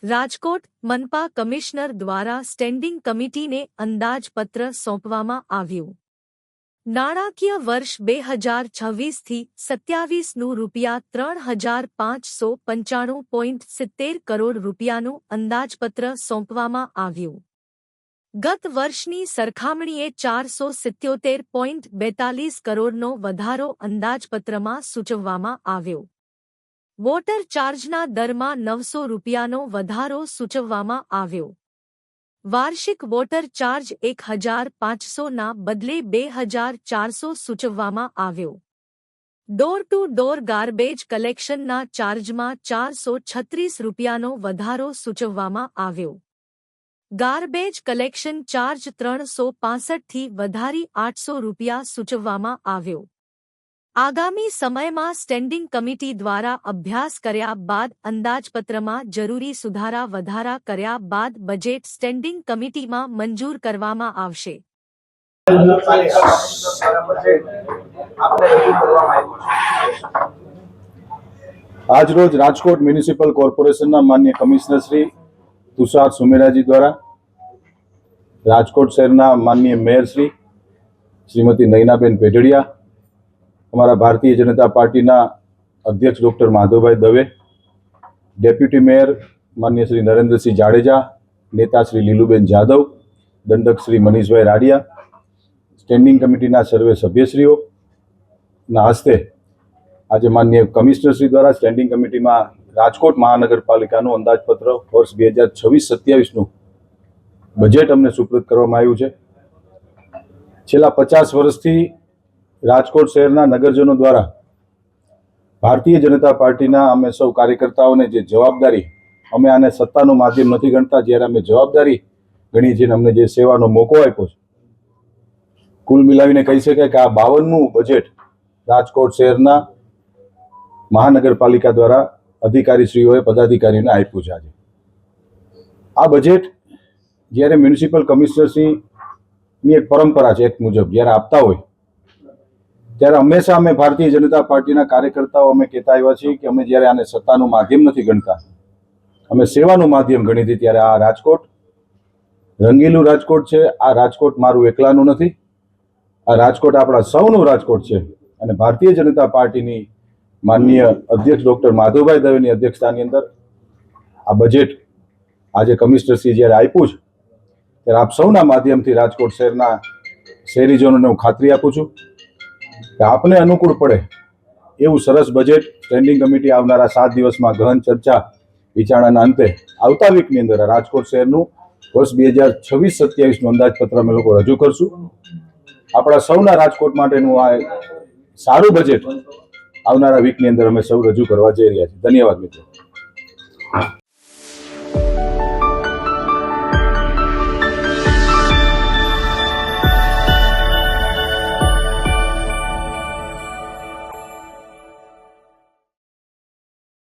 Rajkot મનપા commissioner દ્વારા standing કમિટીને અંદાજપત્ર સોંપવામાં આવ્યું. નાણાકીય વર્ષ 2026થી 27નું ₹3,595.70 કરોડ રૂપિયાનું અંદાજપત્ર સોંપવામાં આવ્યું. ગત વર્ષની સરખામણીએ 477.42 કરોડનો વધારો અંદાજપત્રમાં સૂચવવામાં આવ્યો. વોટર ચાર્જના દરમાં 900 રૂપિયાનો વધારો સૂચવવામાં આવ્યો. વાર્ષિક વોટર ચાર્જ 1,500ના બદલે 2,400 સૂચવવામાં આવ્યો. ડોર ટુ ડોર ગાર્બેજ કલેક્શનના ચાર્જમાં 436 રૂપિયાનો વધારો સૂચવવામાં આવ્યો. ગાર્બેજ કલેક્શન ચાર્જ 365થી વધારી 800 રૂપિયા સૂચવવામાં આવ્યો. આગામી સમયમાં સ્ટેન્ડિંગ કમિટી દ્વારા અભ્યાસ કર્યા બાદ અંદાજપત્રમાં જરૂરી સુધારા વધારા કર્યા બાદ બજેટ સ્ટેન્ડિંગ કમિટીમાં મંજૂર કરવામાં આવશે. આજરોજ રાજકોટ મ્યુનિસિપલ કોર્પોરેશનના માનનીય કમિશનર શ્રી તુષાર સુમેરાજી દ્વારા રાજકોટ શહેરના માનનીય મેયર શ્રીમતી નયનાબેન પેઢડિયા, અમારા ભારતીય જનતા પાર્ટીના અધ્યક્ષ doctor Madhavbhai Dave, deputy mayor માનનીય શ્રી નરેન્દ્રસિંહ જાડેજા, નેતા શ્રી લીલુબેન જાદવ, દંડક શ્રી મનીષભાઈ રાડિયા, સ્ટેન્ડિંગ કમિટીના સર્વે સભ્યશ્રીઓના હસ્તે આજે માનનીય કમિશનર શ્રી દ્વારા સ્ટેન્ડિંગ કમિટીમાં રાજકોટ મહાનગરપાલિકાનું અંદાજપત્ર વર્ષ 2026-27નું બજેટ અમને સુપ્રત કરવામાં આવ્યું છે. છેલ્લા 50 વર્ષથી રાજકોટ શહેરના નગરજનો દ્વારા ભારતીય જનતા પાર્ટીના અમે સૌ કાર્યકર્તાઓને જે જવાબદારી, અમે આને સત્તાનું માધ્યમ નથી ગણતા, જ્યારે અમે જવાબદારી ગણીએ છીએ, અમને જે સેવાનો મોકો આપ્યો છે, કુલ મિલાવીને કહી શકાય કે આ 52મું બજેટ રાજકોટ શહેરના મહાનગરપાલિકા દ્વારા અધિકારીશ્રીઓએ પદાધિકારીઓને આપ્યું છે. આજે આ બજેટ જ્યારે મ્યુનિસિપલ કમિશનરશ્રીની એક પરંપરા છે, એક મુજબ જ્યારે આપતા હોય ત્યારે હંમેશા અમે ભારતીય જનતા પાર્ટીના કાર્યકર્તાઓ અમે કહેતા આવ્યા છીએ કે અમે જ્યારે આને સત્તાનું માધ્યમ નથી ગણતા, અમે સેવાનું માધ્યમ ગણી હતી. ત્યારે આ રાજકોટ રંગીલું રાજકોટ છે. આ રાજકોટ મારું એકલાનું નથી, આ રાજકોટ આપણા સૌનું રાજકોટ છે. અને ભારતીય જનતા પાર્ટીની માનનીય અધ્યક્ષ ડૉક્ટર માધવભાઈ દવેની અધ્યક્ષતાની અંદર આ બજેટ આજે કમિશનરશ્રી જ્યારે આપ્યું છે, ત્યારે આપ સૌના માધ્યમથી રાજકોટ શહેરના શહેરીજનોને હું ખાતરી આપું છું કે આપને અનુકૂળ પડે એવું સરસ બજેટ સ્ટેન્ડિંગ કમિટી આવનારા 7 દિવસમાં ગહન ચર્ચા વિચારણાના અંતે આવતા વીકની અંદર રાજકોટ શહેરનું વર્ષ 2026-27નું અંદાજપત્ર અમે લોકો રજૂ કરશું. આપણા સૌના રાજકોટ માટેનું આ સારું બજેટ આવનારા વીકની અંદર અમે સૌ રજૂ કરવા જઈ રહ્યા છીએ. ધન્યવાદ મિત્રો.